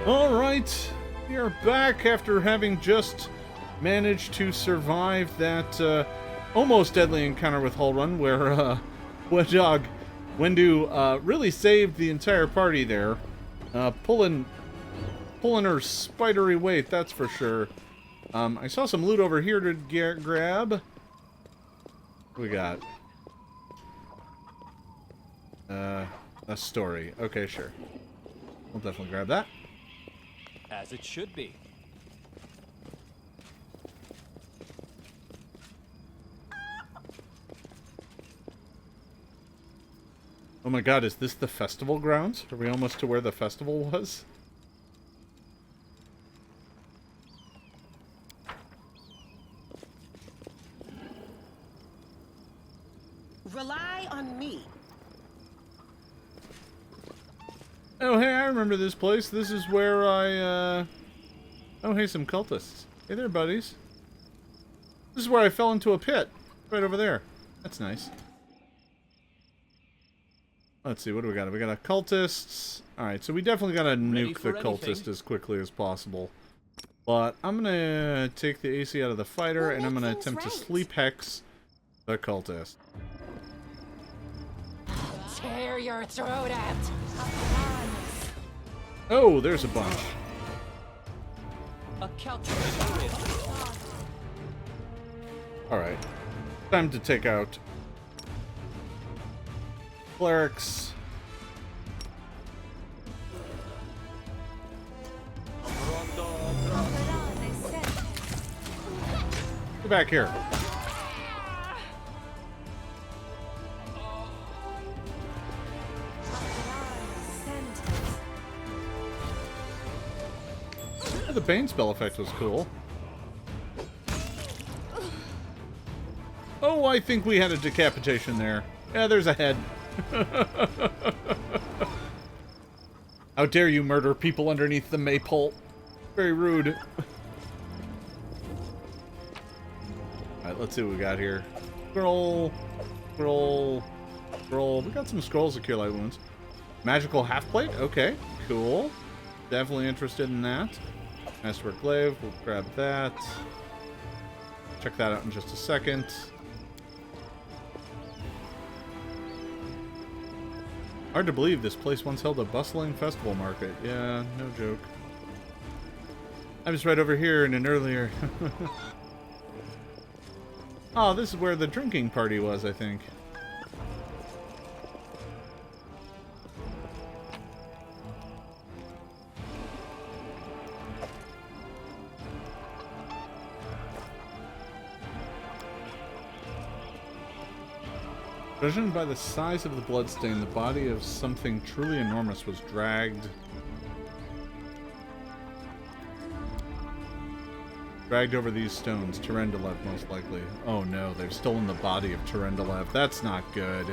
Alright, we are back after having just managed to survive that almost deadly encounter with Hull Run, where Wendu really saved the entire party there. Pulling her spidery weight, that's for sure. I saw some loot over here to grab. What do we got? A story. Okay, sure. We'll definitely grab that. As it should be. Oh my god, is this the festival grounds? Are we almost to where the festival was? Rely on me. Oh, hey, I remember this place. This is where I, Oh, hey, some cultists. Hey there, buddies. This is where I fell into a pit. Right over there. That's nice. Let's see, what do we got? We got cultists. Alright, so we definitely gotta nuke the cultist as quickly as possible. But I'm gonna take the AC out of the fighter, and I'm gonna attempt to sleep hex the cultist. Tear your throat out. Oh, there's a bunch. A calculated. Alright. Time to take out clerics. Get back here. The Bane spell effect was cool. Oh, I think we had a decapitation there. Yeah, there's a head. How dare you murder people underneath the maypole? Very rude. Alright, let's see what we got here. Scroll. Scroll. Scroll. We got some scrolls of Cure Light Wounds. Magical half-plate? Okay, cool. Definitely interested in that. Masterwork Glaive, we'll grab that. Check that out in just a second. Hard to believe this place once held a bustling festival market. Yeah, no joke. I was right over here in an earlier... Oh, this is where the drinking party was, I think. Judging by the size of the bloodstain, the body of something truly enormous was dragged over these stones. Terendelev, most likely. Oh no, they've stolen the body of Terendelev. That's not good.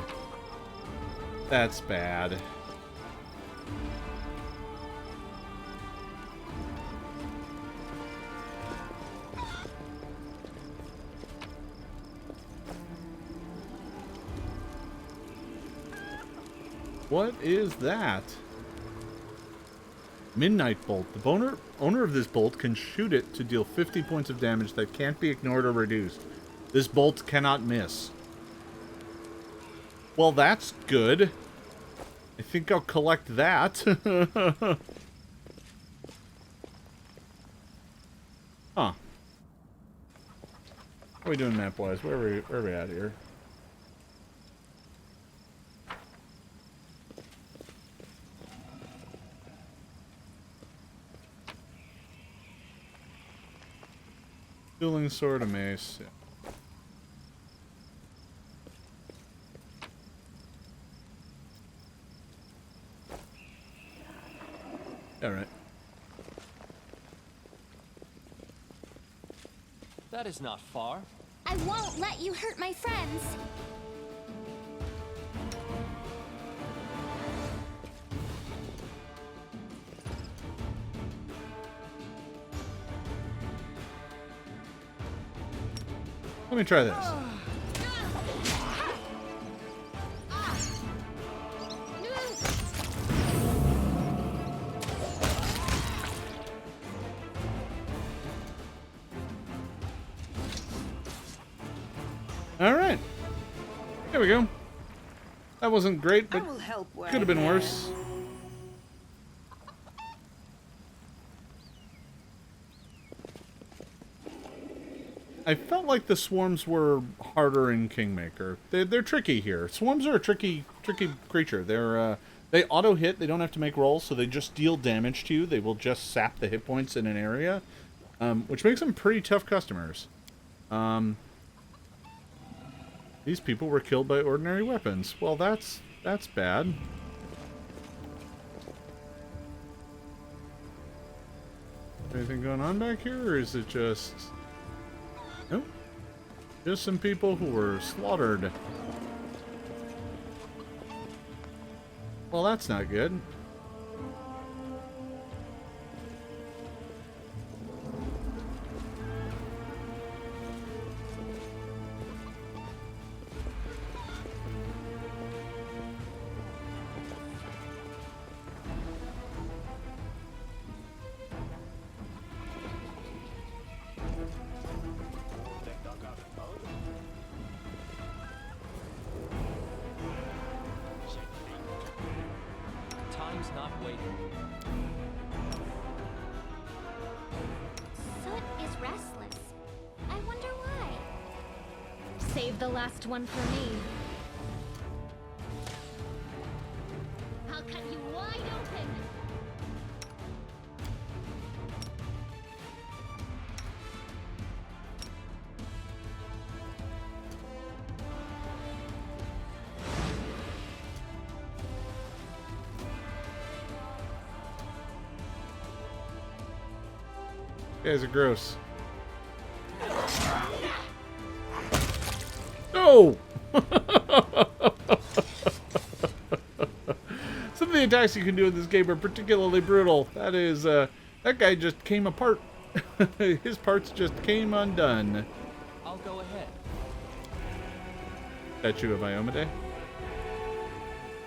That's bad. What is that? Midnight Bolt. The owner of this bolt can shoot it to deal 50 points of damage that can't be ignored or reduced. This bolt cannot miss. Well, that's good. I think I'll collect that. Huh. What are we doing map-wise? Where are we at here? Dueling sword and mace. Yeah. Alright. That is not far. I won't let you hurt my friends. Let me try this. Alright. There we go. That wasn't great, I but will help where could have I been can. worse. I felt like the swarms were harder in Kingmaker. They're tricky here. Swarms are a tricky creature. They auto hit. They don't have to make rolls, so they just deal damage to you. They will just sap the hit points in an area, which makes them pretty tough customers. These people were killed by ordinary weapons. Well, that's bad. Anything going on back here, or is it just... Nope. Just some people who were slaughtered. Well, that's not good. Time's not waiting. Soot is restless. I wonder why. Save the last one for me. I'll cut you wide open. You guys are gross. No! Some of the attacks you can do in this game are particularly brutal. That is, that guy just came apart. His parts just came undone. I'll go ahead. Statue of Iomade?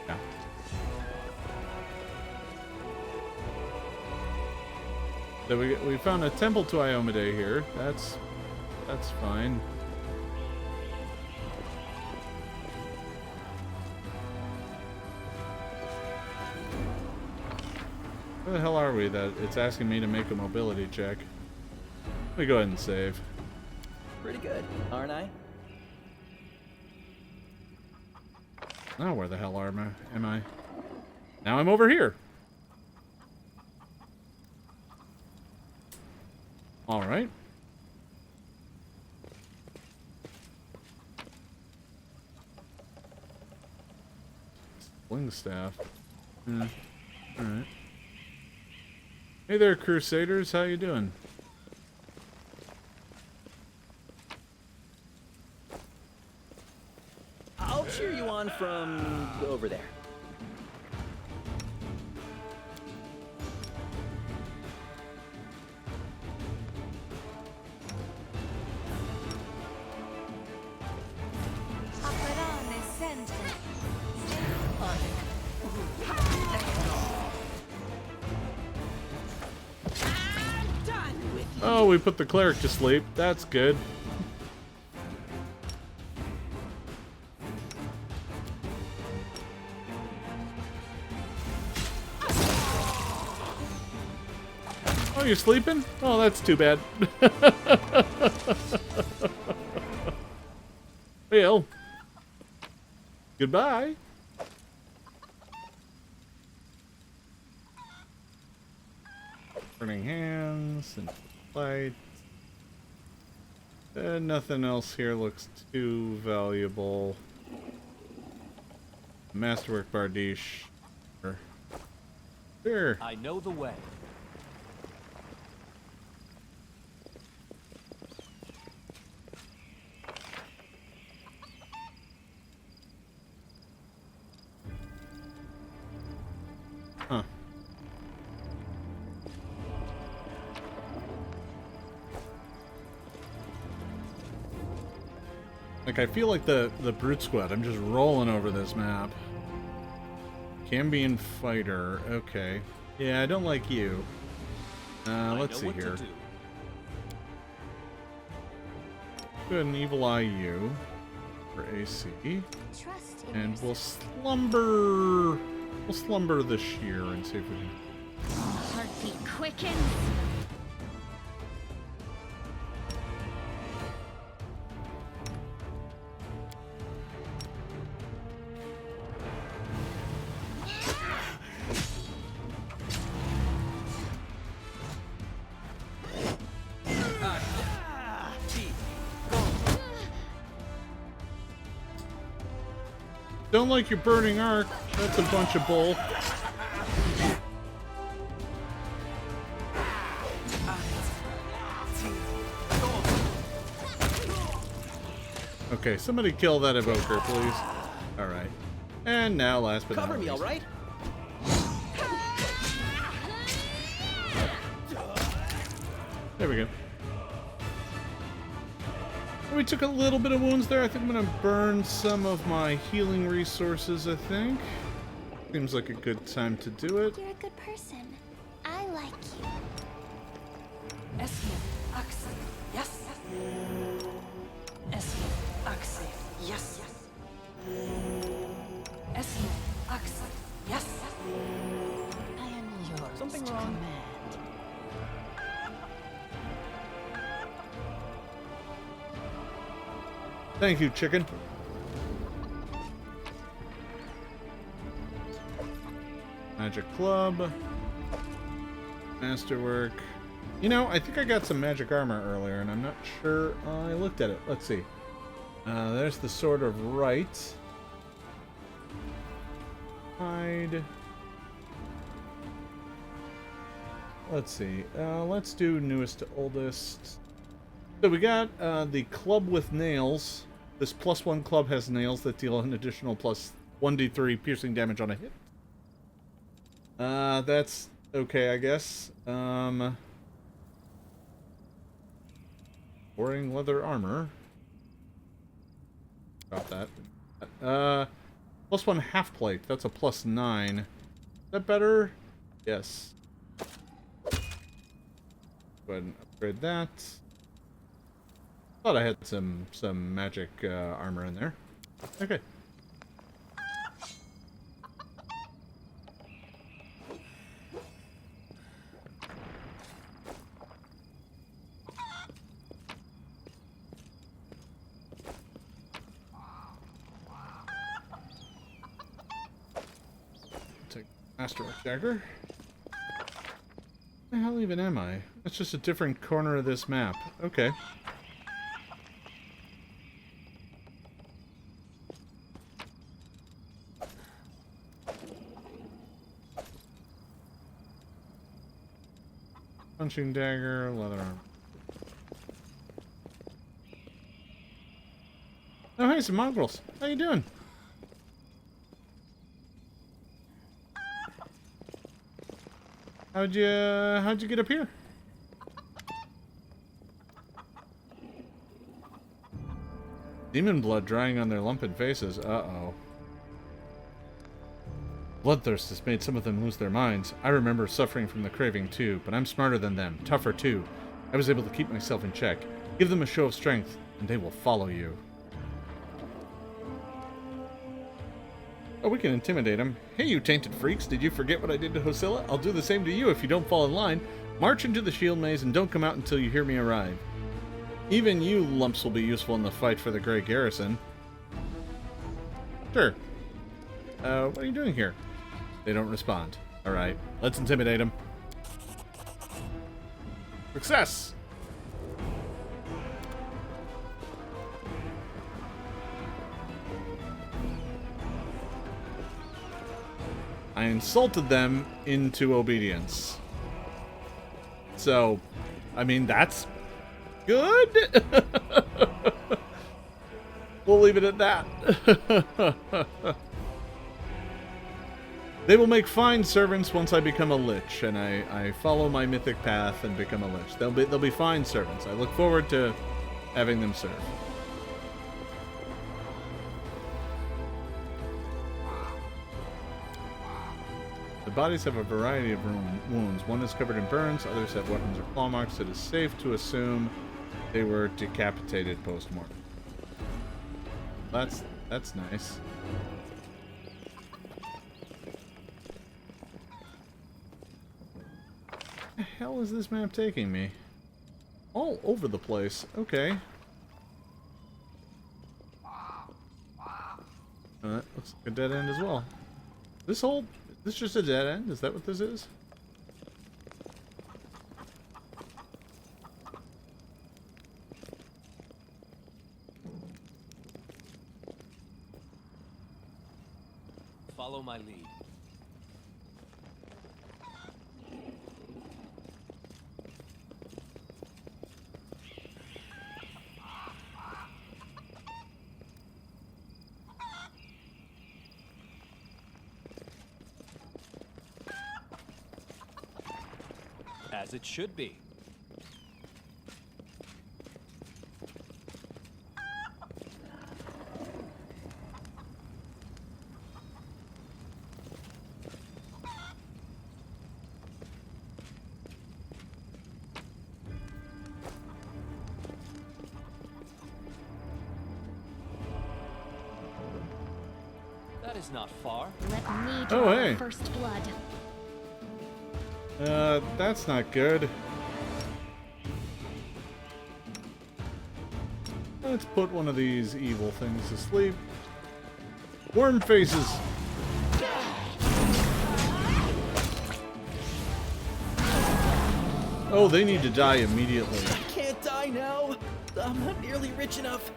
Yeah. So we found a temple to Iomade here. That's fine. Where the hell are we that it's asking me to make a mobility check? Let me go ahead and save. Pretty good, aren't I? Now where the hell am I? Now I'm over here. All right. Sling staff. Yeah. All right. Hey there, Crusaders. How you doing? I'll cheer you on from over there. Oh, we put the cleric to sleep. That's good. Oh, you're sleeping? Oh, that's too bad. Well, goodbye. Burning hands and lights. Nothing else here looks too valuable. Masterwork Bardiche. Sure. I know the way. Huh. Like, I feel like the Brute Squad. I'm just rolling over this map. Cambion Fighter. Okay. Yeah, I don't like you. Let's see here. Go ahead and Evil Eye you. for AC. Trust in And we'll yourself. slumber. We'll slumber this year and see if we can. Heartbeat quickens. Don't like your burning arc. That's a bunch of bull. Okay, somebody kill that evoker, please. Alright. And now, last but not Cover least. me, all right? There we go. We took a little bit of wounds there. I think I'm going to burn some of my healing resources, I think. Seems like a good time to do it. You're a good person. I like you. Esmith, Axel, yes. Esmith, Axel, yes. Esmith, Axel, yes. I am yours. Something to wrong? command. Thank you, chicken. Magic club. Masterwork. You know, I think I got some magic armor earlier, and I'm not sure I looked at it. Let's see. There's the Sword of Right. Hide. Let's see. Let's do newest to oldest. So we got the club with nails. This +1 club has nails that deal an additional plus 1d3 piercing damage on a hit. That's okay, I guess. Boring leather armor. Got that. +1 half plate. That's a +9. Is that better? Yes. Go ahead and upgrade that. Thought I had some magic armor in there. Okay. Take Masterwork Dagger. Where the hell even am I? That's just a different corner of this map. Okay. Punching dagger, leather armor. Oh, hey, some mongrels. How you doing? How'd you get up here? Demon blood drying on their lumpen faces. Uh-oh. Bloodthirst has made some of them lose their minds. I remember suffering from the craving too, but I'm smarter than them, tougher too. I was able to keep myself in check. Give them a show of strength, and they will follow you. Oh, we can intimidate them. Hey, you tainted freaks, did you forget what I did to Hosilla? I'll do the same to you if you don't fall in line. March into the shield maze and don't come out until you hear me arrive. Even you lumps will be useful in the fight for the Grey Garrison. Sure. What are you doing here? They don't respond. Alright, let's intimidate them. Success! I insulted them into obedience. So, I mean, that's good. We'll leave it at that. They will make fine servants once I become a lich, and I follow my mythic path and become a lich. They'll be fine servants. I look forward to having them serve. The bodies have a variety of wounds. One is covered in burns, others have weapons or claw marks. It is safe to assume they were decapitated post-mortem. That's nice. Where the hell is this map taking me? All over the place. Okay. That looks like a dead end as well. This just a dead end? Is that what this is? Follow my lead. As it should be. That is not far. Let me Oh, draw hey. first blood. That's not good. Let's put one of these evil things to sleep. Worm faces! Oh, they need to die immediately. I can't die now. I'm not nearly rich enough.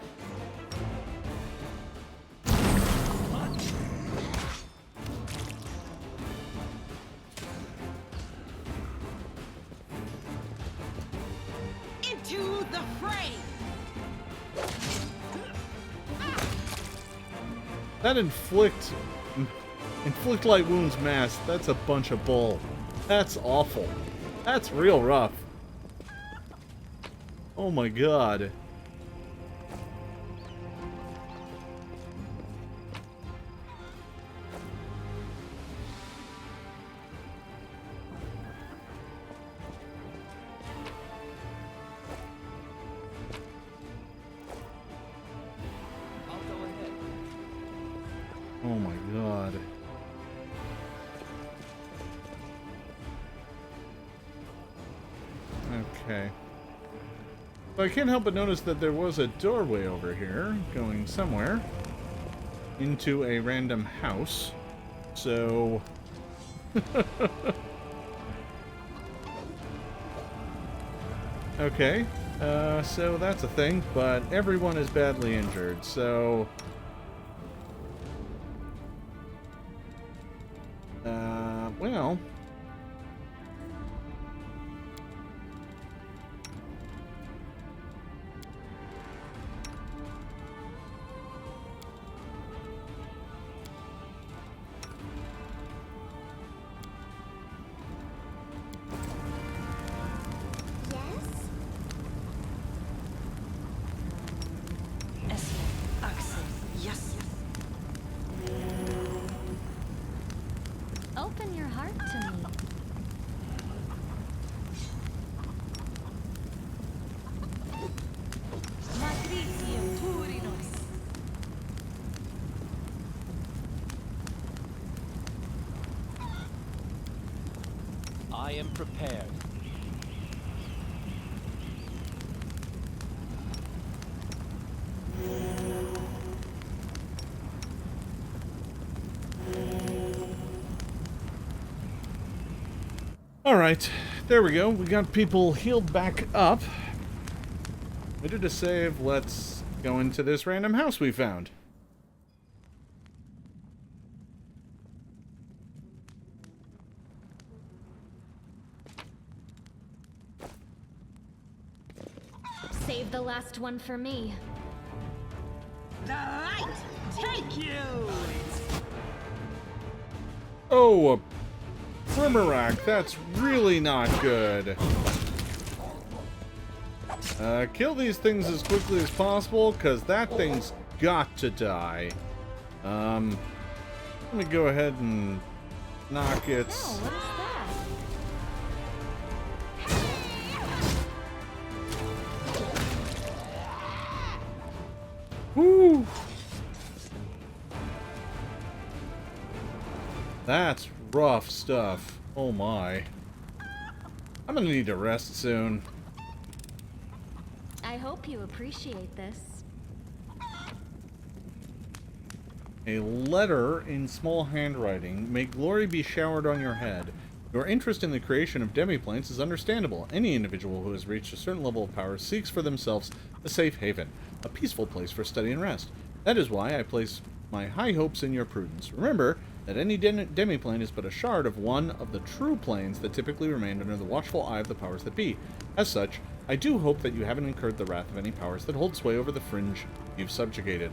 Into the fray! That inflict light wounds mass, that's a bunch of bull. That's awful. That's real rough. Oh my god. I'll go ahead. Oh my god. Okay. But I can't help but notice that there was a doorway over here going somewhere into a random house. So okay. So that's a thing, but everyone is badly injured. So well, Es Axel. Yes. Open your heart to me. Matricium Purinos. I am prepared. alright. There we go. We got people healed back up. We did a save. Let's go into this random house we found. Save the last one for me. The light take you! Oh, a Primarak. That's really not good. Kill these things as quickly as possible, because that thing's got to die. Let me go ahead and knock Oh, its... what is that? Woo! That's rough stuff. Oh my. I'm gonna need to rest soon. I hope you appreciate this. A letter in small handwriting. May glory be showered on your head. Your interest in the creation of demiplanes is understandable. Any individual who has reached a certain level of power seeks for themselves a safe haven, a peaceful place for study and rest. That is why I place my high hopes in your prudence. Remember that any demiplane is but a shard of one of the true planes that typically remain under the watchful eye of the powers that be. As such, I do hope that you haven't incurred the wrath of any powers that hold sway over the fringe you've subjugated.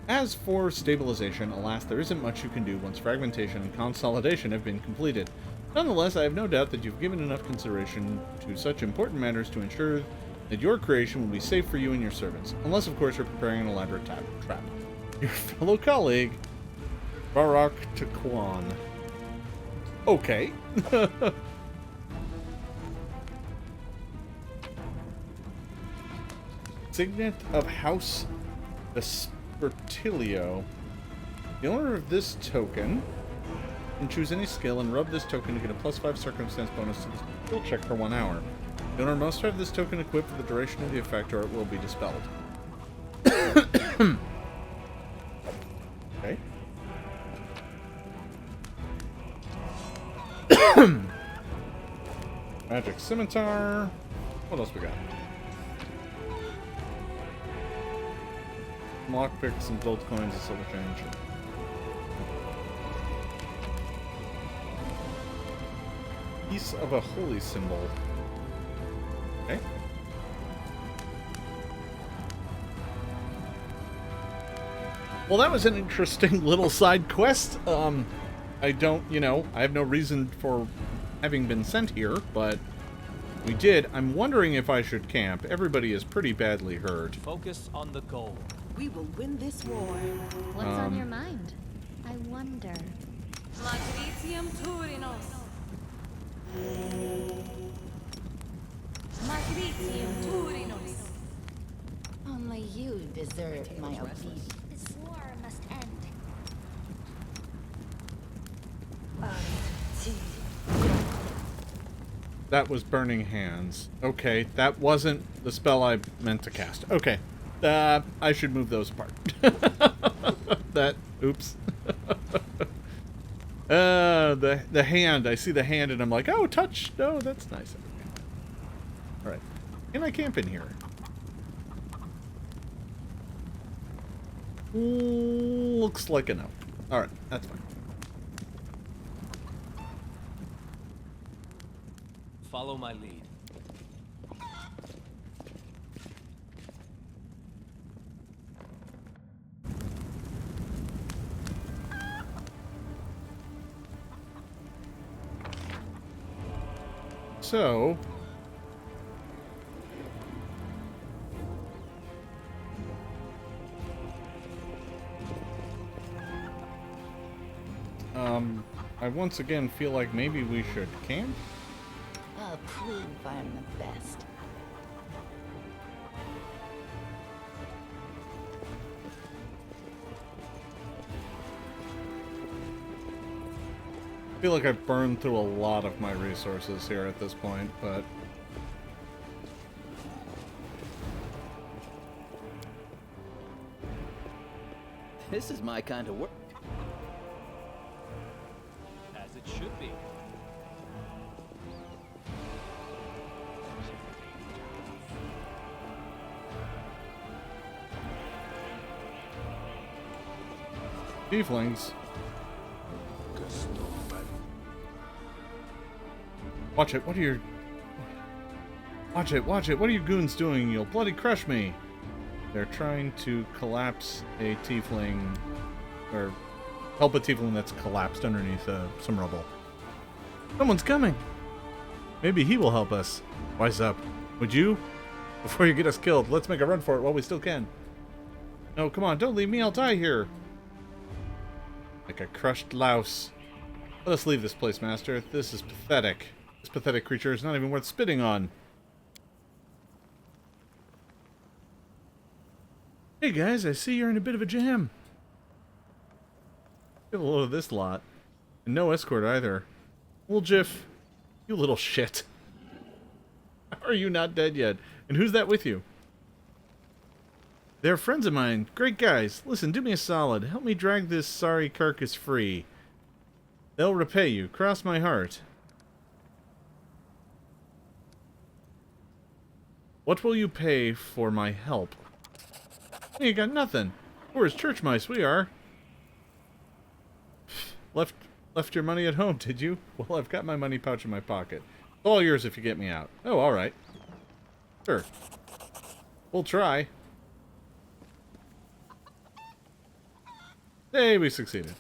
As for stabilization, alas, there isn't much you can do once fragmentation and consolidation have been completed. Nonetheless, I have no doubt that you've given enough consideration to such important matters to ensure that your creation will be safe for you and your servants, unless, of course, you're preparing an elaborate trap. Your fellow colleague, Barak Taquan. Okay. Signet of House Vespertilio. The owner of this token can choose any skill and rub this token to get a +5 circumstance bonus to the skill check for 1 hour. The owner must have this token equipped for the duration of the effect or it will be dispelled. Okay. Magic Scimitar. What else we got? Some lockpicks, some gold coins, and silver change. Piece of a holy symbol. Okay. Well, that was an interesting little side quest. I don't, I have no reason for having been sent here, but we did. I'm wondering if I should camp. Everybody is pretty badly hurt. Focus on the goal. We will win this war. What's on your mind? I wonder. Matricium Turinos. Matricium Turinos. Only you deserve my obedience. This war must end. That was Burning Hands. Okay, that wasn't the spell I meant to cast. Okay. I should move those apart. Oops. The hand. I see the hand and I'm like, oh, touch. No, that's nice. Alright. Can I camp in here? Looks like a no. Alright, that's fine. Follow my lead. So, I once again feel like maybe we should camp. I'll prove I'm the best. I feel like I've burned through a lot of my resources here at this point, but This is my kind of work. As it should be. tieflings. Watch it, what are your... Watch it, watch it, what are you goons doing? You'll bloody crush me! They're trying to collapse a tiefling, or help a tiefling that's collapsed underneath some rubble. Someone's coming! Maybe he will help us. Wise up. Would you? Before you get us killed, let's make a run for it while we still can. No, come on, don't leave me, I'll die here. Like a crushed louse. Let us leave this place, Master. This is pathetic. This pathetic creature is not even worth spitting on. Hey guys, I see you're in a bit of a jam. Get a load of this lot. And no escort either. Well, Jiff, you little shit. How are you not dead yet? And who's that with you? They're friends of mine. Great guys. Listen, do me a solid. Help me drag this sorry carcass free. They'll repay you. Cross my heart. What will you pay for my help? You got nothing. We're as church mice, we are. Left your money at home, did you? Well, I've got my money pouch in my pocket. It's all yours if you get me out. Oh, alright. Sure. We'll try. Hey, we succeeded.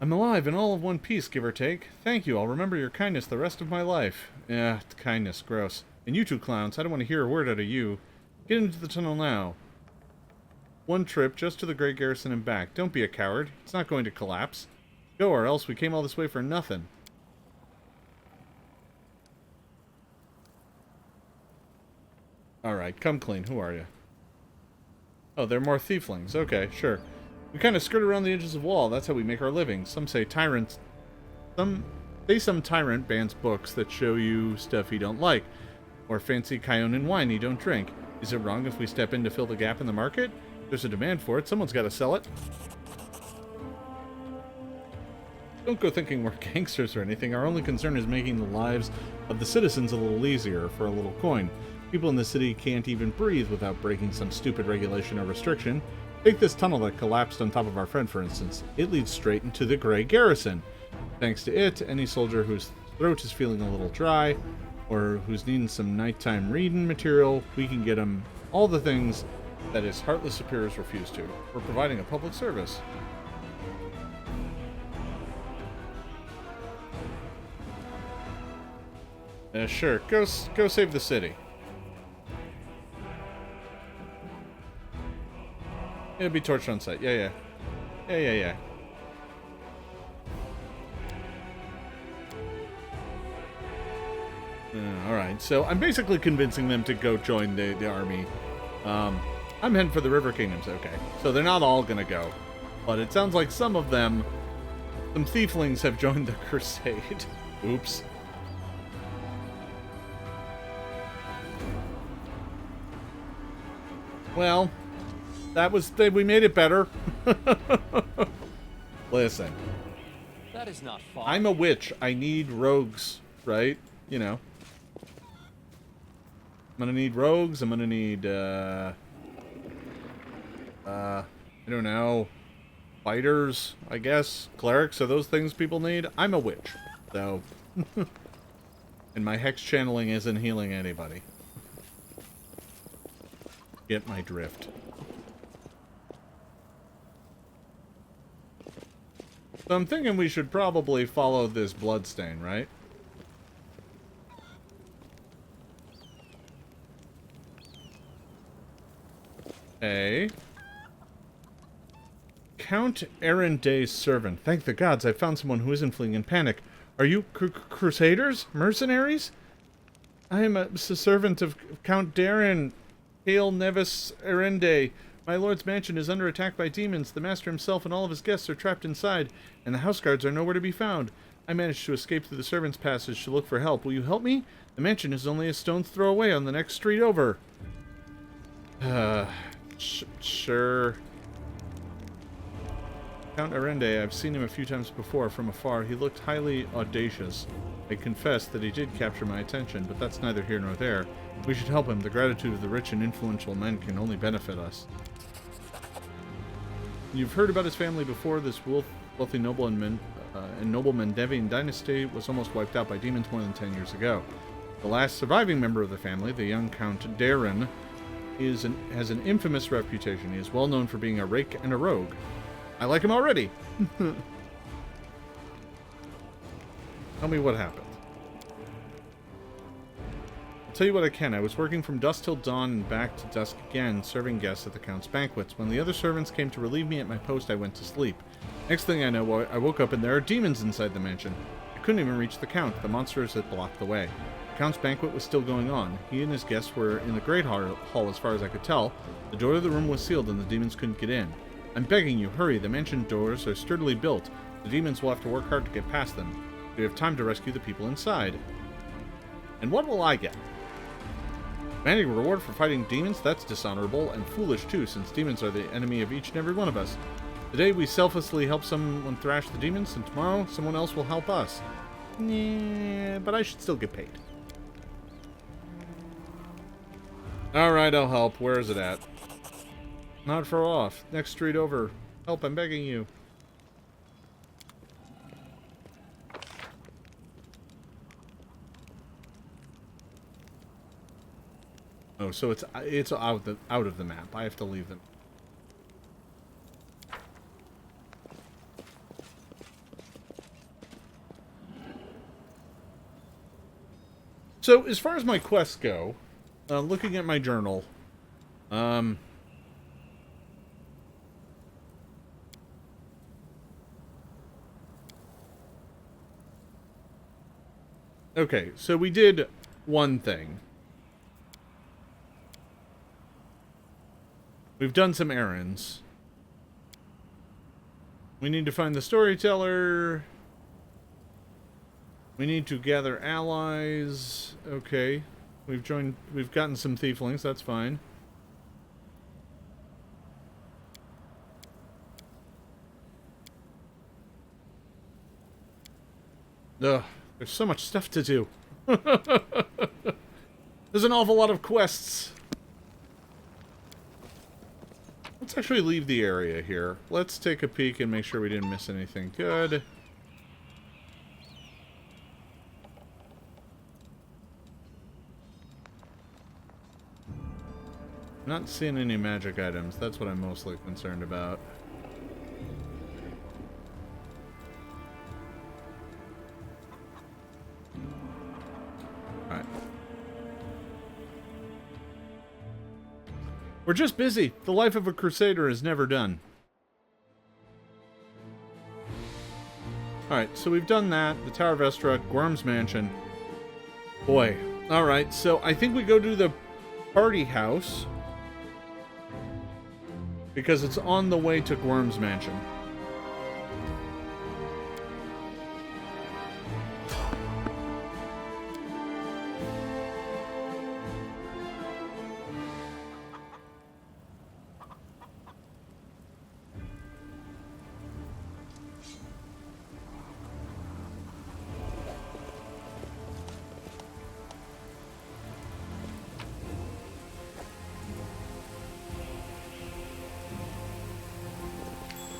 I'm alive in all of one piece, give or take. Thank you, I'll remember your kindness the rest of my life. Yeah, kindness, gross. And you two clowns, I don't want to hear a word out of you. Get into the tunnel now. One trip, just to the Great Garrison and back. Don't be a coward. It's not going to collapse. Go, or else we came all this way for nothing. Alright, come clean. Who are you? Oh, they're more thieflings. Okay, sure. We kind of skirt around the edges of the wall. That's how we make our living. Some say tyrants... Some tyrant bans books that show you stuff you don't like. Or fancy Kionan wine you don't drink. Is it wrong if we step in to fill the gap in the market? There's a demand for it. Someone's got to sell it. Don't go thinking we're gangsters or anything. Our only concern is making the lives of the citizens a little easier for a little coin. People in the city can't even breathe without breaking some stupid regulation or restriction. Take this tunnel that collapsed on top of our friend, for instance. It leads straight into the Grey Garrison. Thanks to it, any soldier whose throat is feeling a little dry, or who's needing some nighttime reading material, we can get him all the things that his heartless superiors refuse to. We're providing a public service. Sure. Go save the city. It'll be torched on site. Yeah. Alright, so I'm basically convincing them to go join the army. I'm heading for the River Kingdoms, okay. So they're not all gonna go. But it sounds like some of them, some thieflings have joined the crusade. Oops. Well, we made it better. Listen. That is not far. I'm a witch. I need rogues, right? You know. I'm gonna need rogues. I'm gonna need, I don't know, fighters, I guess. Clerics, are those things people need? I'm a witch, so. And my hex channeling isn't healing anybody. Get my drift. So I'm thinking we should probably follow this bloodstain, right? Okay. Count Erenday's servant. Thank the gods, I found someone who isn't fleeing in panic. Are you crusaders? Mercenaries? I am a servant of Count Darren. Hail Nevis Erenday. My lord's mansion is under attack by demons. The master himself and all of his guests are trapped inside, and the house guards are nowhere to be found. I managed to escape through the servants' passage to look for help. Will you help me? The mansion is only a stone's throw away on the next street over. Sure. Count Arende, I've seen him a few times before from afar. He looked highly audacious. I confess that he did capture my attention, but that's neither here nor there. We should help him. The gratitude of the rich and influential men can only benefit us. You've heard about his family before. This wealthy nobleman Devian dynasty was almost wiped out by demons more than 10 years ago. The last surviving member of the family, the young Count Darren, has an infamous reputation. He is well known for being a rake and a rogue. I like him already. Tell me what happened. I'll tell you what I can. I was working from dusk till dawn and back to dusk again, serving guests at the Count's banquets. When the other servants came to relieve me at my post, I went to sleep. Next thing I know, I woke up and there are demons inside the mansion. I couldn't even reach the Count. The monsters had blocked the way. The Count's banquet was still going on. He and his guests were in the Great Hall as far as I could tell. The door of the room was sealed and the demons couldn't get in. I'm begging you, hurry. The mansion doors are sturdily built. The demons will have to work hard to get past them. We have time to rescue the people inside. And what will I get? Demanding reward for fighting demons? That's dishonorable and foolish too, since demons are the enemy of each and every one of us. Today we selflessly help someone thrash the demons, and tomorrow someone else will help us. Yeah, but I should still get paid. Alright, I'll help. Where is it at? Not far off. Next street over. Help, I'm begging you. Oh, so it's out of the map. I have to leave them. So, as far as my quests go, looking at my journal, okay, so we did one thing. We've done some errands. We need to find the storyteller. We need to gather allies. Okay. We've gotten some thieflings, that's fine. Ugh, there's so much stuff to do. There's an awful lot of quests. Let's actually leave the area here. Let's take a peek and make sure we didn't miss anything good. Not seeing any magic items. That's what I'm mostly concerned about. Alright. We're just busy. The life of a crusader is never done. Alright, so we've done that. The Tower of Estruk, Gorm's Mansion. Boy. Alright, so I think we go to the party house. Because it's on the way to Gorm's Mansion.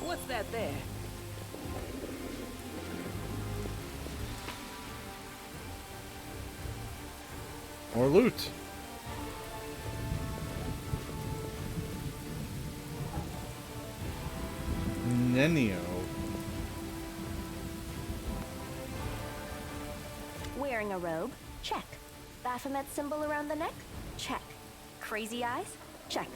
What's that there? More loot. Nenio. Wearing a robe? Check. Baphomet symbol around the neck? Check. Crazy eyes? Check.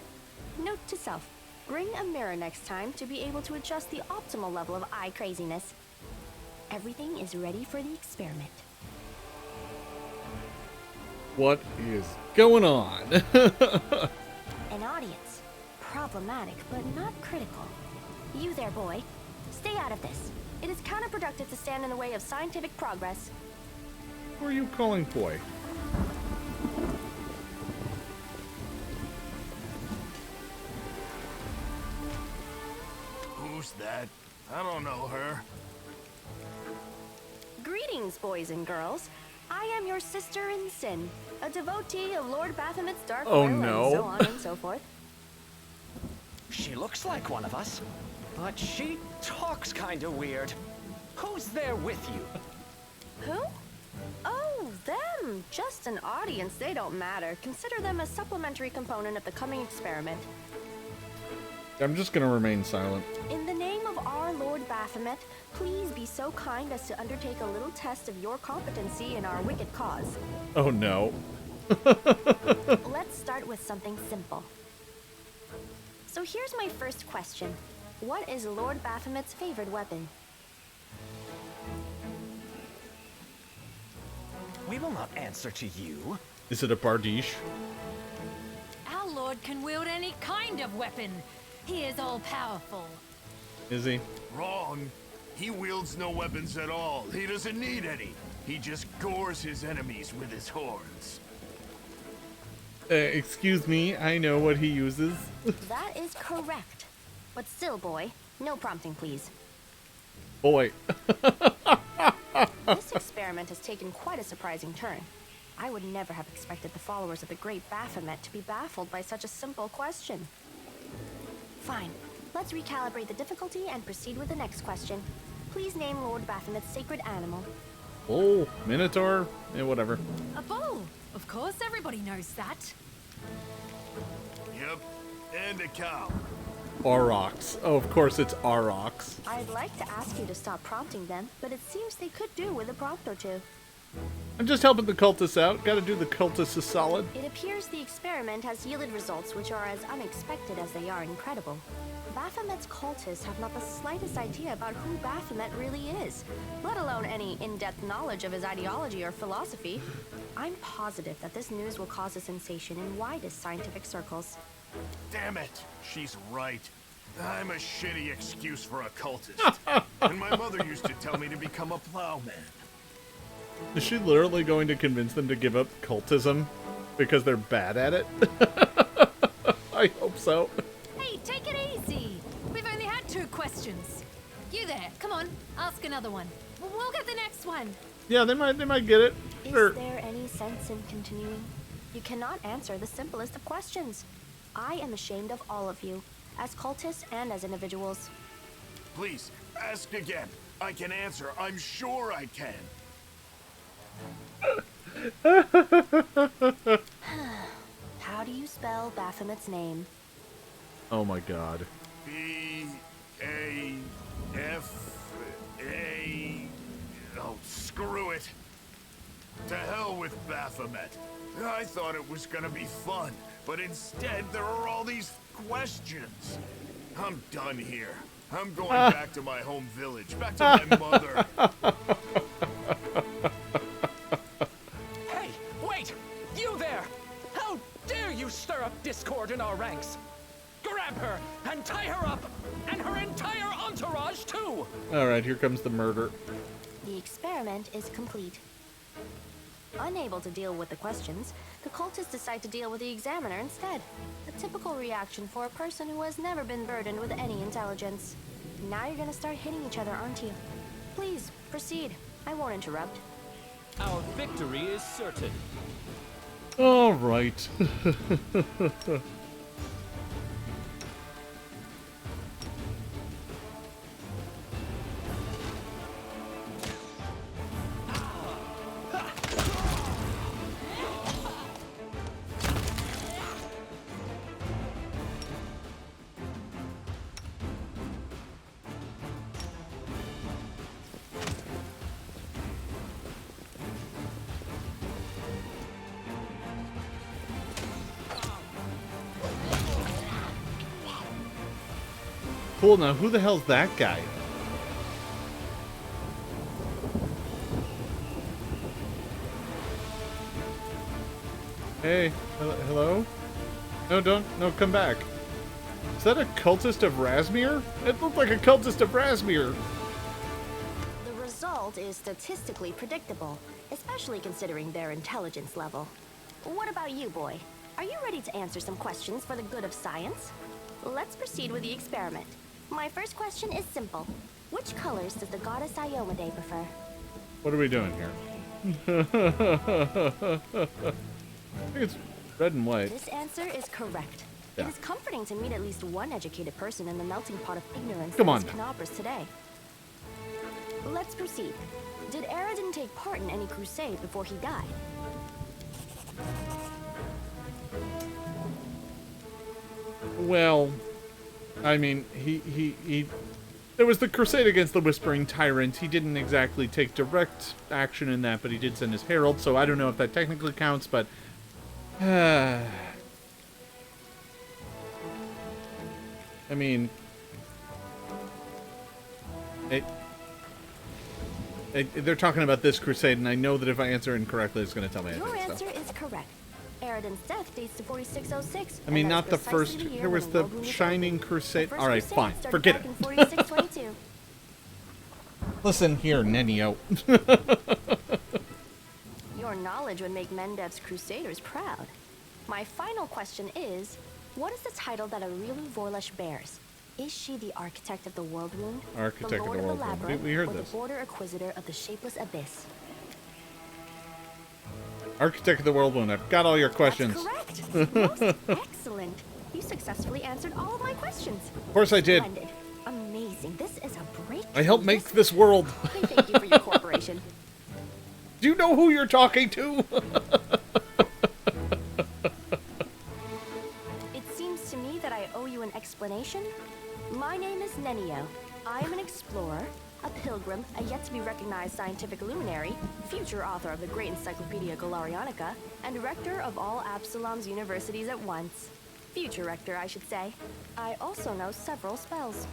Note to self. Bring a mirror next time to be able to adjust the optimal level of eye craziness. Everything is ready for the experiment. What is going on? An audience. Problematic, but not critical. You there, boy. Stay out of this. It is counterproductive to stand in the way of scientific progress. Who are you calling boy? Who's that? I don't know her. Greetings, boys and girls. I am your sister in sin, a devotee of Lord Baphomet's dark will, and so on and so forth. She looks like one of us, but she talks kind of weird. Who's there with you? Who? Oh, them. Just an audience. They don't matter. Consider them a supplementary component of the coming experiment. I'm just gonna remain silent. In the name of our Lord Baphomet, please be so kind as to undertake a little test of your competency in our wicked cause. Oh no. Let's start with something simple. So here's my first question. What is Lord Baphomet's favorite weapon? We will not answer to you. Is it a bardiche? Our lord can wield any kind of weapon. He is all powerful. Is he? Wrong. He wields no weapons at all. He doesn't need any. He just gores his enemies with his horns. Excuse me, I know what he uses. That is correct. But still, boy, no prompting, please. Boy. This experiment has taken quite a surprising turn. I would never have expected the followers of the great Baphomet to be baffled by such a simple question. Fine. Let's recalibrate the difficulty and proceed with the next question. Please name Lord Baphomet's sacred animal. Oh, Minotaur, whatever. A bull. Of course, everybody knows that. Yep, and a cow. Aurochs. Oh, of course it's Aurochs. I'd like to ask you to stop prompting them, but it seems they could do with a prompt or two. I'm just helping the cultists out. Gotta do the cultists a solid. It appears the experiment has yielded results which are as unexpected as they are incredible. Baphomet's cultists have not the slightest idea about who Baphomet really is, let alone any in-depth knowledge of his ideology or philosophy. I'm positive that this news will cause a sensation in widest scientific circles. Damn it, she's right. I'm a shitty excuse for a cultist. And my mother used to tell me to become a plowman. Is she literally going to convince them to give up cultism because they're bad at it? I hope so. Hey, take it easy. We've only had 2 questions. You there, come on, ask another one. We'll get the next one. Yeah, they might get it. Is Sure. there any sense in continuing? You cannot answer the simplest of questions. I am ashamed of all of you, as cultists and as individuals. Please, ask again. I can answer. I'm sure I can. How do you spell Baphomet's name? Oh my god. B-A-F-A... Oh, screw it. To hell with Baphomet. I thought it was gonna be fun, but instead there are all these questions. I'm done here. I'm going back to my home village, back to my mother. Hey, wait! You there! How dare you stir up discord in our ranks? Grab her and tie her up, and her entire entourage too! Alright, here comes the murder. The experiment is complete. Unable to deal with the questions, the cultists decide to deal with the examiner instead. A typical reaction for a person who has never been burdened with any intelligence. Now you're gonna start hitting each other, aren't you? Please, proceed. I won't interrupt. Our victory is certain. Alright. Cool, now who the hell's that guy? Hey, hello? No, come back. Is that a cultist of Razmir? It looked like a cultist of Razmir. The result is statistically predictable, especially considering their intelligence level. What about you, boy? Are you ready to answer some questions for the good of science? Let's proceed with the experiment. My first question is simple. Which colors does the goddess Iomade prefer? What are we doing here? I think it's red and white. This answer is correct. Yeah. It is comforting to meet at least one educated person in the melting pot of ignorance Come that on is Knobber's today. Let's proceed. Did Aradin take part in any crusade before he died? Well, I mean, he there was the crusade against the Whispering Tyrant. He didn't exactly take direct action in that, but he did send his herald, so I don't know if that technically counts, but I mean, they're talking about this crusade, and I know that if I answer incorrectly, it's going to tell me. Your I did, answer so. is correct. Eridan's death dates to 4606. I mean, and not the that's precisely first. year There was when the World Wound was Shining opened. Crusade. The first All right, crusade fine. started Forget back it. in 4622. Listen here, Nenio. Your knowledge would make Mendev's crusaders proud. My final question is, what is the title that Arilu Vorlesh bears? Is she the architect of the World Wound, Architect the of Lord the of World the Wound. Labyrinth, We heard or this. the Border Acquisitor of the Shapeless Abyss? Architect of the World Wound. I've got all your questions. That's correct. Most excellent. You successfully answered all of my questions. Of course I did. Splendid. Amazing. This is a breakthrough. I helped make this world. I thank you for your cooperation. Do you know who you're talking to? It seems to me that I owe you an explanation. My name is Nenio. I am an explorer, a pilgrim, a yet-to-be-recognized scientific luminary, future author of the great Encyclopedia Galarianica, and rector of all Absalom's universities at once. Future rector, I should say. I also know several spells.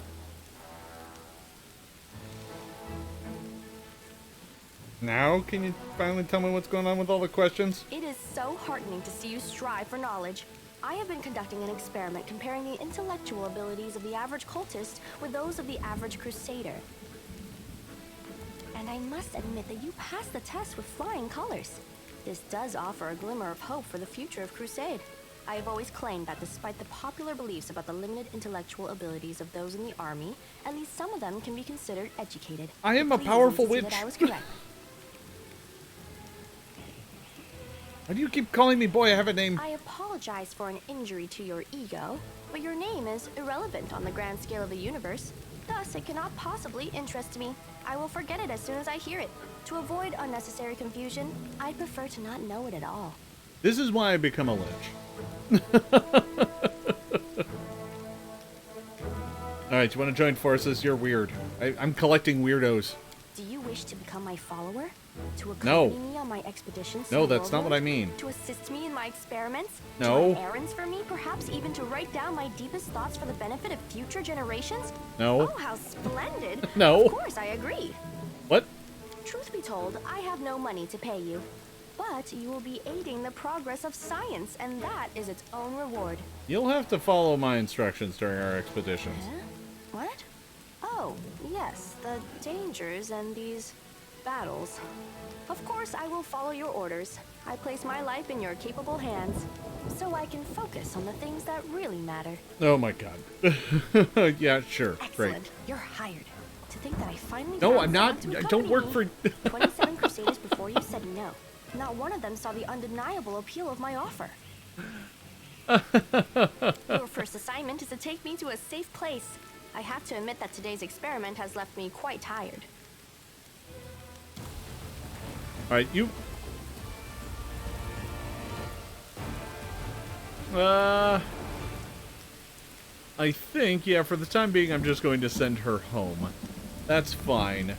Now, can you finally tell me what's going on with all the questions? It is so heartening to see you strive for knowledge. I have been conducting an experiment comparing the intellectual abilities of the average cultist with those of the average crusader. And I must admit that you passed the test with flying colors. This does offer a glimmer of hope for the future of Crusade. I have always claimed that despite the popular beliefs about the limited intellectual abilities of those in the army, at least some of them can be considered educated. I am a It pleases me powerful to see witch. that I was correct. Why do you keep calling me boy? I have a name. I apologize for an injury to your ego, but your name is irrelevant on the grand scale of the universe. Thus, it cannot possibly interest me. I will forget it as soon as I hear it. To avoid unnecessary confusion, I'd prefer to not know it at all. This is why I become a lich. Alright, you want to join forces? You're weird. I'm collecting weirdos. Do you wish to become my follower? To No. accompany me on my expeditions? to No, the that's not what I World? mean. To assist me in my experiments? No. To run errands for me? Perhaps even to write down my deepest thoughts for the benefit of future generations? No. Oh, how splendid! No. Of course, I agree. What? Truth be told, I have no money to pay you. But you will be aiding the progress of science, and that is its own reward. You'll have to follow my instructions during our expeditions. Huh? What? Oh, yes, the dangers and these battles. Of course, I will follow your orders. I place my life in your capable hands, so I can focus on the things that really matter. Oh my god. Yeah, sure. Excellent. Great. You're hired. To think that I finally No, found I'm not. someone to I don't work accompany for... me. 27 Crusaders before you said no. Not one of them saw the undeniable appeal of my offer. Your first assignment is to take me to a safe place. I have to admit that today's experiment has left me quite tired. Alright, you... I think, yeah, for the time being, I'm just going to send her home. That's fine.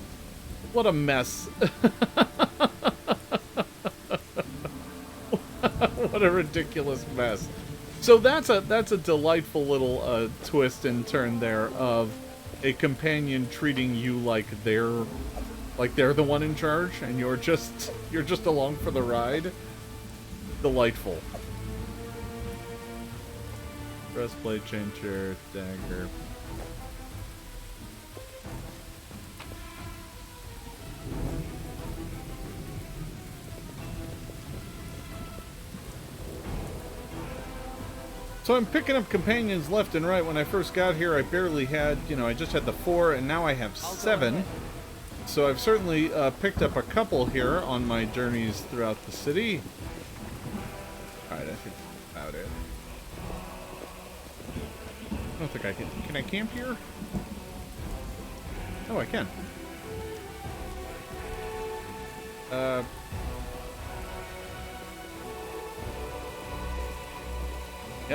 What a mess. What a ridiculous mess. So that's a delightful little twist and turn there of a companion treating you like they're the one in charge and you're just along for the ride. Delightful. Breastplate, changer, dagger. So I'm picking up companions left and right. When I first got here, I barely had, I just had the 4, and now I have 7. So I've certainly picked up a couple here on my journeys throughout the city. Alright, I think that's about it. I don't think I can I camp here? Oh, I can. Yeah,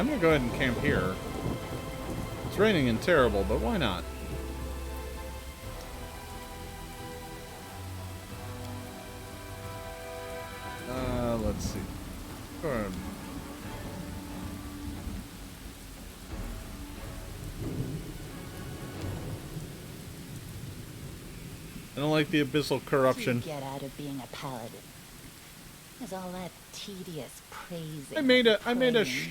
I'm gonna go ahead and camp here. It's raining and terrible, but why not? Let's see. I don't like the abyssal corruption. What do you get out of being a paladin? is all that tedious praising? I made a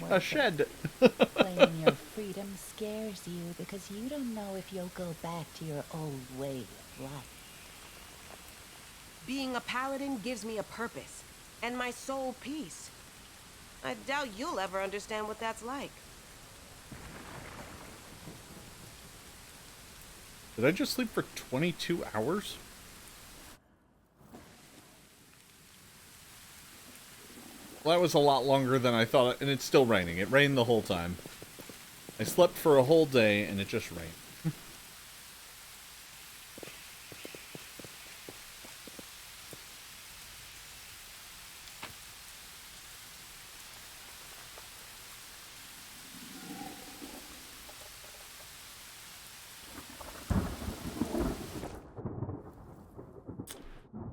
a shed. Claiming your freedom scares you because you don't know if you'll go back to your old way of life. Being a paladin gives me a purpose, and my soul peace. I doubt you'll ever understand what that's like. Did I just sleep for 22 hours? Well, that was a lot longer than I thought, and it's still raining. It rained the whole time. I slept for a whole day, and it just rained.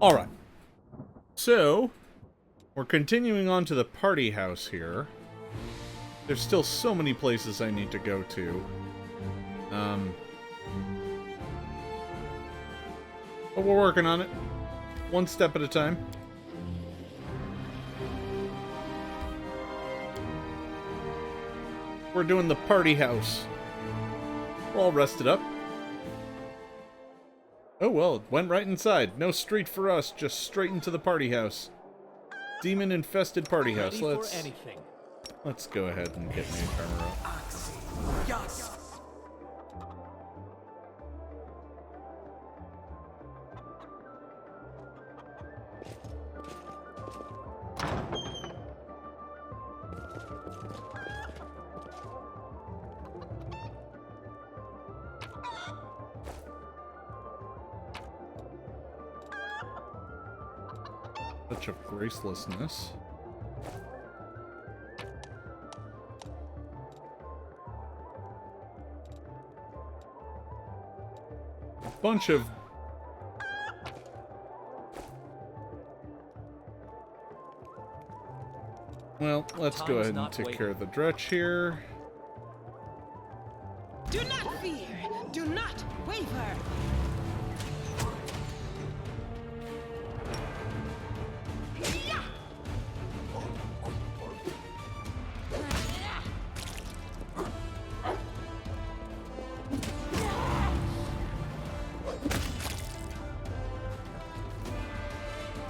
Alright. So, we're continuing on to the party house here. There's still so many places I need to go to. But we're working on it. One step at a time. We're doing the party house. We're all rested up. Oh well, it went right inside. No street for us, just straight into the party house. Demon-infested party house. Let's go ahead and get me armor up. Yes. Such of gracelessness. A bunch of... Well, let's go ahead and take care of the dretch here. Do not fear! Do not waver!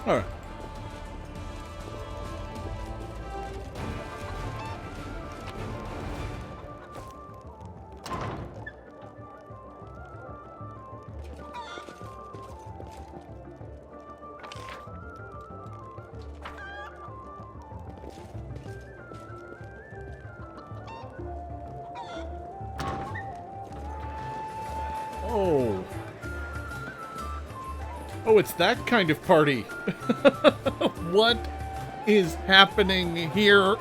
Alright. Oh. Oh, it's that kind of party. What is happening here?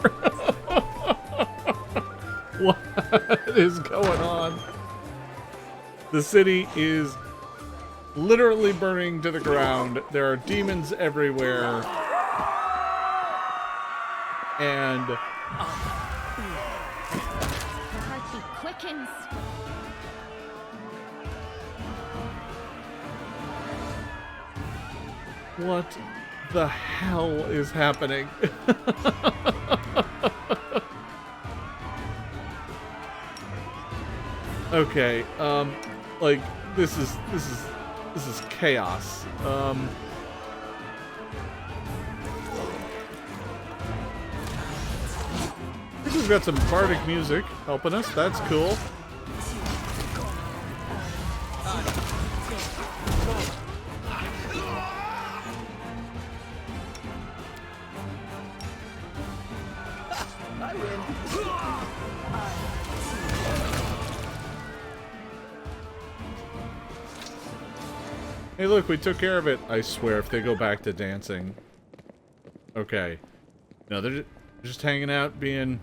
What is going on? The city is literally burning to the ground. There are demons everywhere. And Her heartbeat quickens. what the hell is happening? Okay, like this is chaos. I think we've got some bardic music helping us. That's cool. Hey look, we took care of it. I swear, if they go back to dancing. Okay. No, they're just hanging out, being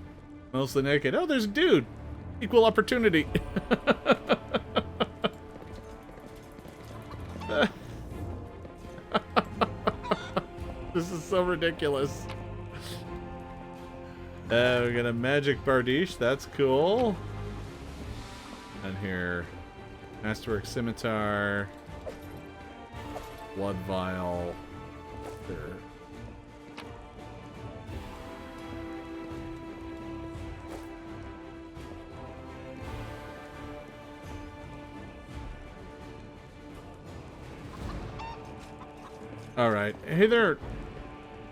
mostly naked. Oh, there's a dude! Equal opportunity. This is so ridiculous. We got a magic bardiche. That's cool. And here, masterwork scimitar. Blood vial. There. All right. Hey there,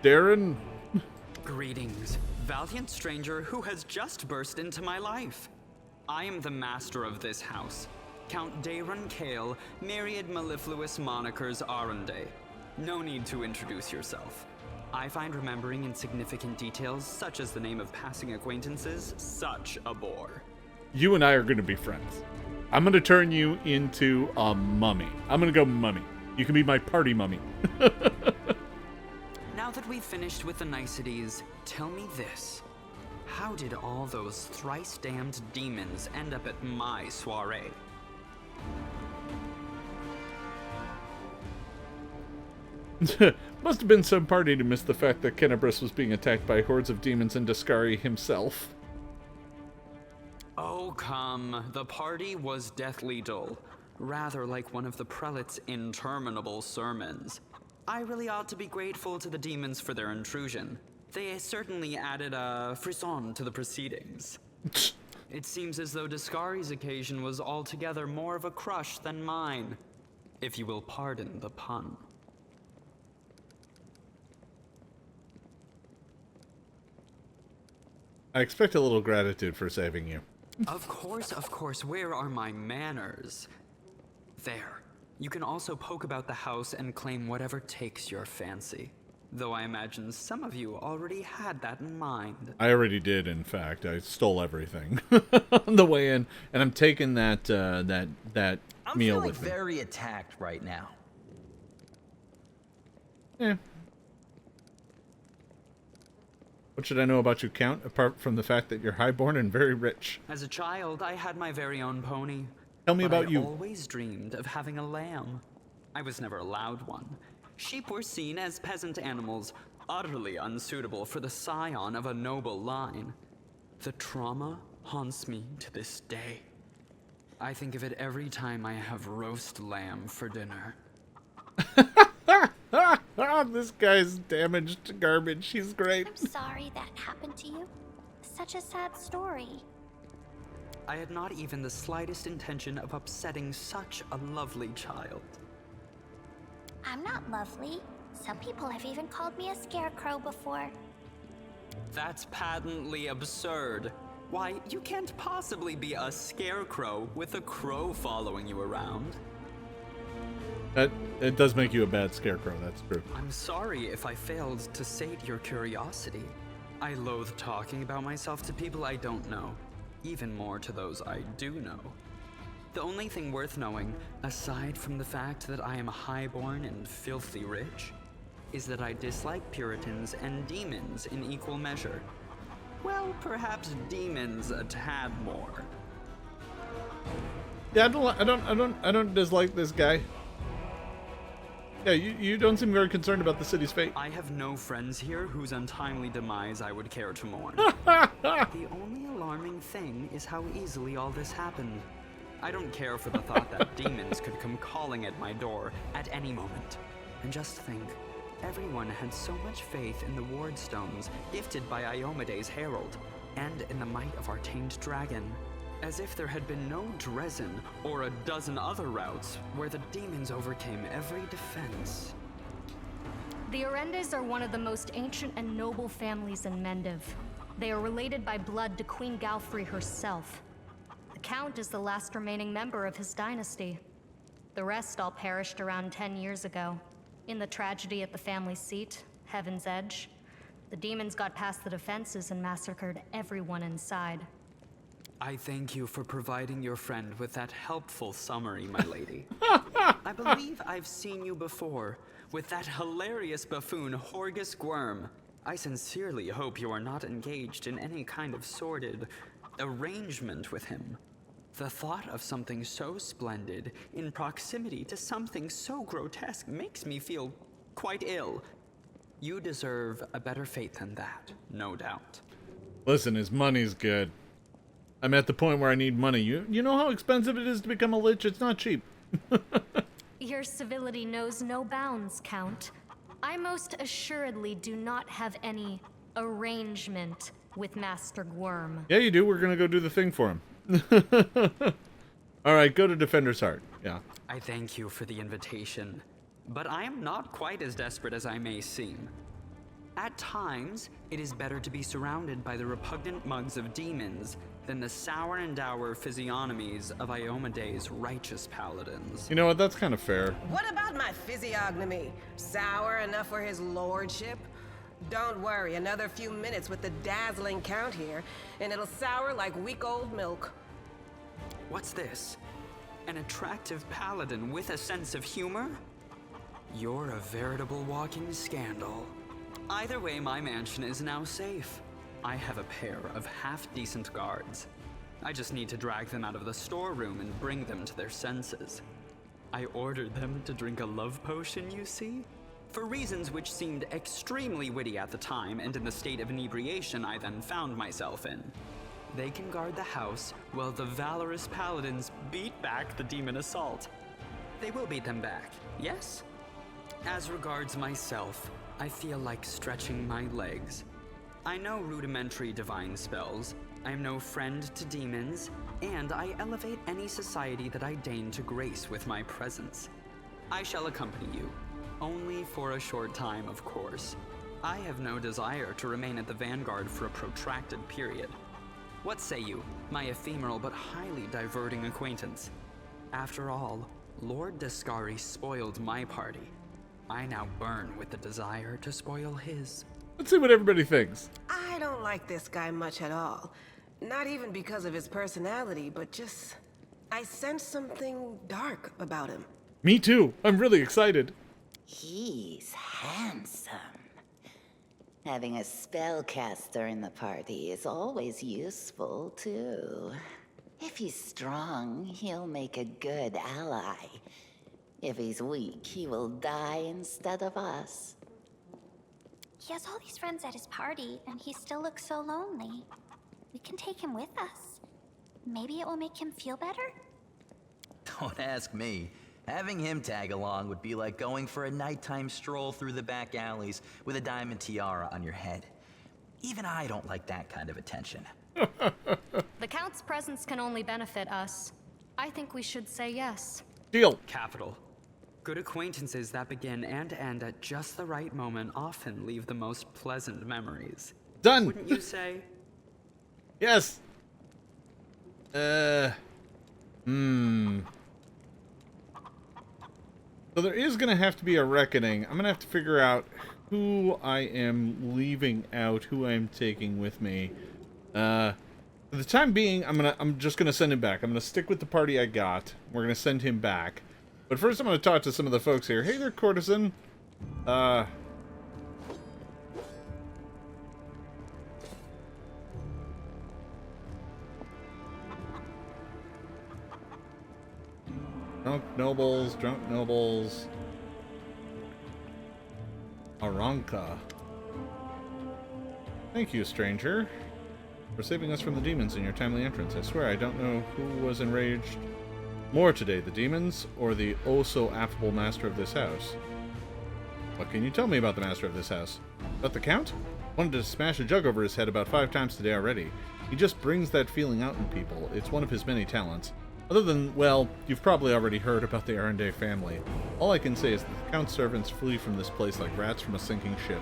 Darren. Greetings, valiant stranger who has just burst into my life. I am the master of this house, Count Darren Kale, myriad mellifluous monikers Arunde. No need to introduce yourself. I find remembering insignificant details, such as the name of passing acquaintances, such a bore. You and I are going to be friends. I'm going to turn you into a mummy. I'm going to go mummy. You can be my party mummy. Now that we've finished with the niceties, tell me this. How did all those thrice-damned demons end up at my soiree? Must have been some party to miss the fact that Kenabris was being attacked by hordes of demons and Daskari himself. Oh, come. The party was deathly dull. Rather like one of the prelate's interminable sermons. I really ought to be grateful to the demons for their intrusion. They certainly added a frisson to the proceedings. It seems as though Daskari's occasion was altogether more of a crush than mine. If you will pardon the pun. I expect a little gratitude for saving you. Of course. Where are my manners? There. You can also poke about the house and claim whatever takes your fancy. Though I imagine some of you already had that in mind. I already did, in fact. I stole everything on the way in, and I'm taking that meal with me. I'm feeling very attacked right now. Yeah. What should I know about you, Count, apart from the fact that you're highborn and very rich? As a child, I had my very own pony. Tell me about you. I always dreamed of having a lamb. I was never allowed one. Sheep were seen as peasant animals, utterly unsuitable for the scion of a noble line. The trauma haunts me to this day. I think of it every time I have roast lamb for dinner. This guy's damaged garbage. He's great. I'm sorry that happened to you. Such a sad story. I had not even the slightest intention of upsetting such a lovely child. I'm not lovely. Some people have even called me a scarecrow before. That's patently absurd. Why, you can't possibly be a scarecrow with a crow following you around. It does make you a bad scarecrow, that's true. I'm sorry if I failed to sate your curiosity. I loathe talking about myself to people I don't know, even more to those I do know. The only thing worth knowing, aside from the fact that I am highborn and filthy rich, is that I dislike Puritans and demons in equal measure. Well, perhaps demons a tad more. Yeah, I don't dislike this guy. Yeah, you don't seem very concerned about the city's fate. I have no friends here whose untimely demise I would care to mourn. The only alarming thing is how easily all this happened. I don't care for the thought that demons could come calling at my door at any moment. And just think, everyone had so much faith in the ward stones gifted by Iomede's herald, and in the might of our tamed dragon. As if there had been no Dresden or a dozen other routes where the demons overcame every defense. The Orendes are one of the most ancient and noble families in Mendiv. They are related by blood to Queen Galfrey herself. The Count is the last remaining member of his dynasty. The rest all perished around 10 years ago. In the tragedy at the family seat, Heaven's Edge, the demons got past the defenses and massacred everyone inside. I thank you for providing your friend with that helpful summary, my lady. I believe I've seen you before, with that hilarious buffoon Horgus Gwyrm. I sincerely hope you are not engaged in any kind of sordid arrangement with him. The thought of something so splendid in proximity to something so grotesque makes me feel quite ill. You deserve a better fate than that, no doubt. Listen, his money's good. I'm at the point where I need money. You know how expensive it is to become a lich? It's not cheap. Your civility knows no bounds, Count. I most assuredly do not have any arrangement with Master Gwyrm. Yeah, you do. We're gonna go do the thing for him. All right, go to Defender's Heart. Yeah. I thank you for the invitation. but I am not quite as desperate as I may seem. At times, it is better to be surrounded by the repugnant mugs of demons than the sour and dour physiognomies of Iomede's righteous paladins. You know what? That's kind of fair. What about my physiognomy? Sour enough for his lordship? Don't worry, another few minutes with the dazzling count here, and it'll sour like week-old milk. What's this? An attractive paladin with a sense of humor? You're a veritable walking scandal. Either way, my mansion is now safe. I have a pair of half-decent guards. I just need to drag them out of the storeroom and bring them to their senses. I ordered them to drink a love potion, you see? For reasons which seemed extremely witty at the time and in the state of inebriation I then found myself in. They can guard the house while the valorous paladins beat back the demon assault. They will beat them back, yes? As regards myself, I feel like stretching my legs. I know rudimentary divine spells, I am no friend to demons, and I elevate any society that I deign to grace with my presence. I shall accompany you, only for a short time, of course. I have no desire to remain at the vanguard for a protracted period. What say you, my ephemeral but highly diverting acquaintance? After all, Lord Descari spoiled my party. I now burn with the desire to spoil his. Let's see what everybody thinks. I don't like this guy much at all. Not even because of his personality, but just... I sense something dark about him. Me too. I'm really excited. He's handsome. Having a spellcaster in the party is always useful, too. If he's strong, he'll make a good ally. If he's weak, he will die instead of us. He has all these friends at his party, and he still looks so lonely. We can take him with us. Maybe it will make him feel better? Don't ask me. Having him tag along would be like going for a nighttime stroll through the back alleys with a diamond tiara on your head. Even I don't like that kind of attention. The Count's presence can only benefit us. I think we should say yes. Deal. Capital. Good acquaintances that begin and end at just the right moment often leave the most pleasant memories. Done. Wouldn't you say? Yes. So there is going to have to be a reckoning. I'm going to have to figure out who I am leaving out, who I am taking with me. For the time being, I'm just going to send him back. I'm going to stick with the party I got. We're going to send him back. But first I'm going to talk to some of the folks here. Hey there, courtesan. Drunk nobles. Aranka. Thank you, stranger, for saving us from the demons in your timely entrance. I swear I don't know who was enraged more today, the demons or the oh-so-affable master of this house. What can you tell me about the master of this house? About the Count? Wanted to smash a jug over his head about 5 times today already. He just brings that feeling out in people. It's one of his many talents. Other than, well, you've probably already heard about the Arendelle family. All I can say is that the Count's servants flee from this place like rats from a sinking ship.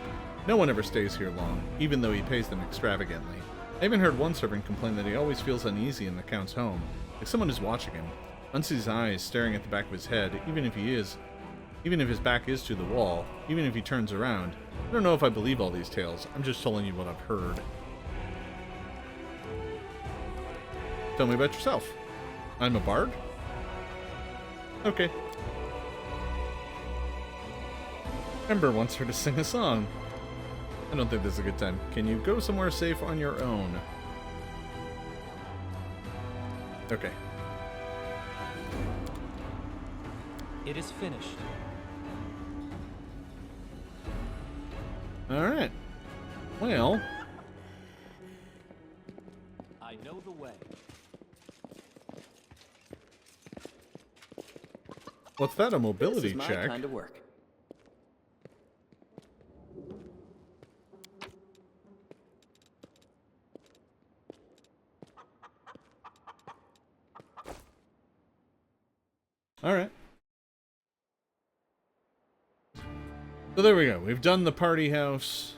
No one ever stays here long, even though he pays them extravagantly. I even heard one servant complain that he always feels uneasy in the Count's home, like someone is watching him. Once his eyes staring at the back of his head, even if his back is to the wall, even if he turns around. I don't know if I believe all these tales. I'm just telling you what I've heard. Tell me about yourself. I'm a bard? Okay. Ember wants her to sing a song. I don't think this is a good time. Can you go somewhere safe on your own? Okay. It is finished. Alright. Well. I know the way. What's that? A mobility This is my check? kind of work. Alright. So there we go. We've done the party house.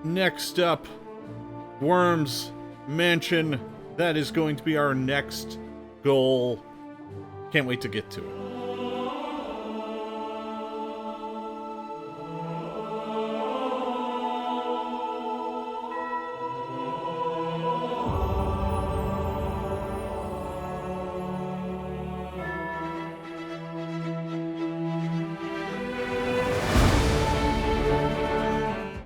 Next up, Worm's Mansion. That is going to be our next goal. Can't wait to get to it.